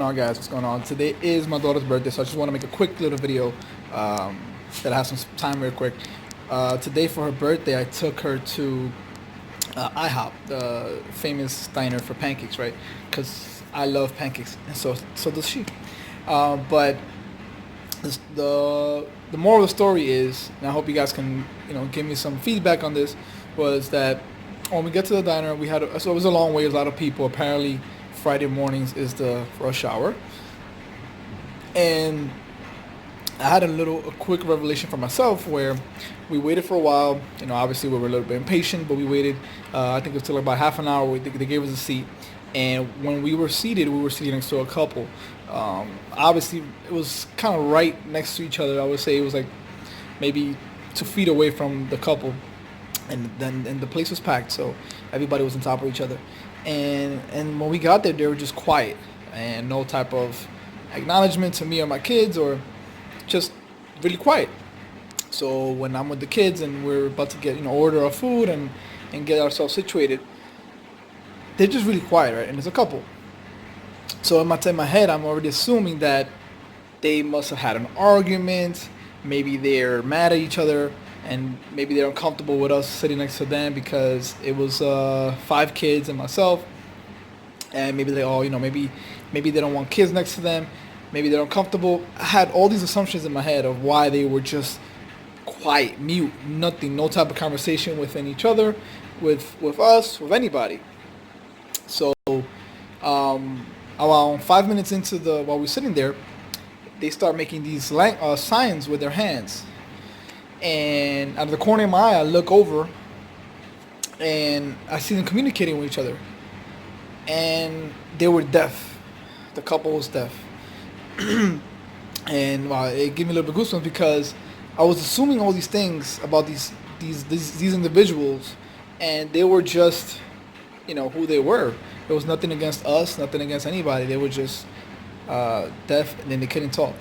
on, guys? What's going on? Today is my daughter's birthday, so I just want to make a quick little video that has some time real quick. Today for her birthday, I took her to IHOP, the famous diner for pancakes, right? Because I love pancakes, and so does she. But the moral of the story is, and I hope you guys can give me some feedback on this, was that when we get to the diner, so it was a long way, a lot of people. Apparently, Friday mornings is the rush hour, and I had a quick revelation for myself where we waited for a while. Obviously we were a little bit impatient, but we waited. I think it took about half an hour. They gave us a seat, and when we were seated next to a couple. Obviously, it was kind of right next to each other. I would say it was like maybe 2 feet away from the couple, and the place was packed, so everybody was on top of each other. And when we got there, they were just quiet and no type of acknowledgement to me or my kids, or just really quiet. So when I'm with the kids and we're about to get order our food and get ourselves situated, they're just really quiet, right? And it's a couple. So in my head, I'm already assuming that they must have had an argument. Maybe they're mad at each other, and maybe they're uncomfortable with us sitting next to them because it was 5 kids and myself. And maybe they all, maybe they don't want kids next to them. Maybe they're uncomfortable. I had all these assumptions in my head of why they were just quiet, mute, nothing, no type of conversation within each other, with us, with anybody. So around 5 minutes into while we're sitting there, they start making these signs with their hands. And out of the corner of my eye, I look over and I see them communicating with each other. And they were deaf. The couple was deaf. And it gave me a little bit of goosebumps because I was assuming all these things about these individuals, and they were just, who they were. There was nothing against us, nothing against anybody. They were just deaf, and then they couldn't talk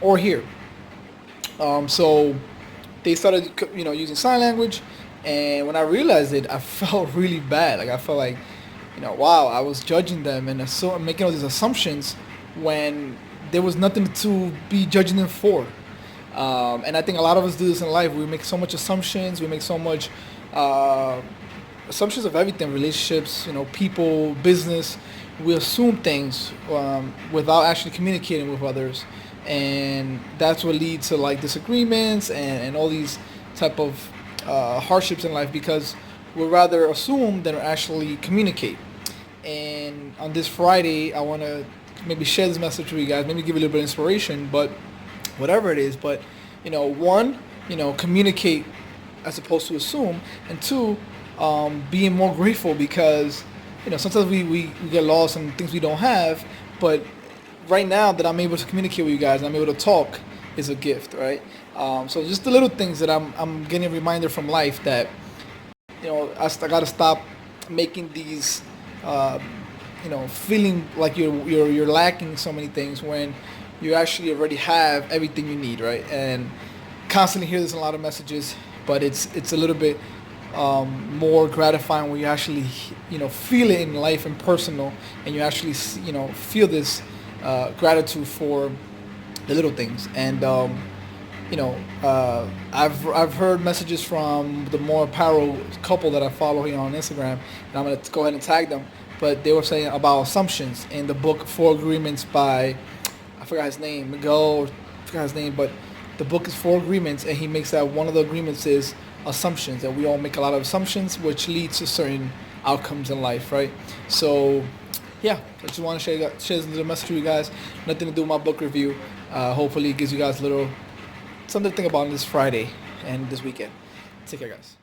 or hear. So they started, using sign language, and when I realized it, I felt really bad. Like I felt like, wow, I was judging them and making all these assumptions when there was nothing to be judging them for. And I think a lot of us do this in life. We make so much assumptions. We make so much assumptions of everything, relationships, people, business. We assume things without actually communicating with others. And that's what leads to like disagreements and all these type of hardships in life, because we'd rather assume than actually communicate. And on this Friday, I want to maybe share this message with you guys, maybe give you a little bit of inspiration, but whatever it is. But, one, communicate as opposed to assume. And 2, being more grateful, because, sometimes we get lost in things we don't have. But right now that I'm able to communicate with you guys and I'm able to talk is a gift, right? So just the little things that I'm getting a reminder from life that, I got to stop making these, feeling like you're lacking so many things when you actually already have everything you need, right? And constantly hear this in a lot of messages, but it's a little bit more gratifying when you actually, feel it in life and personal, and you actually, feel this gratitude for the little things. And I've heard messages from the more apparel couple that I follow here on Instagram, and I'm gonna go ahead and tag them. But they were saying about assumptions in the book 4 Agreements by, I forgot his name, Miguel, I forgot his name, but the book is 4 Agreements, and he makes that one of the agreements is assumptions, and we all make a lot of assumptions, which leads to certain outcomes in life, right? So yeah, I just want to share this little message with you guys. Nothing to do with my book review. Hopefully it gives you guys a little something to think about on this Friday and this weekend. Take care, guys.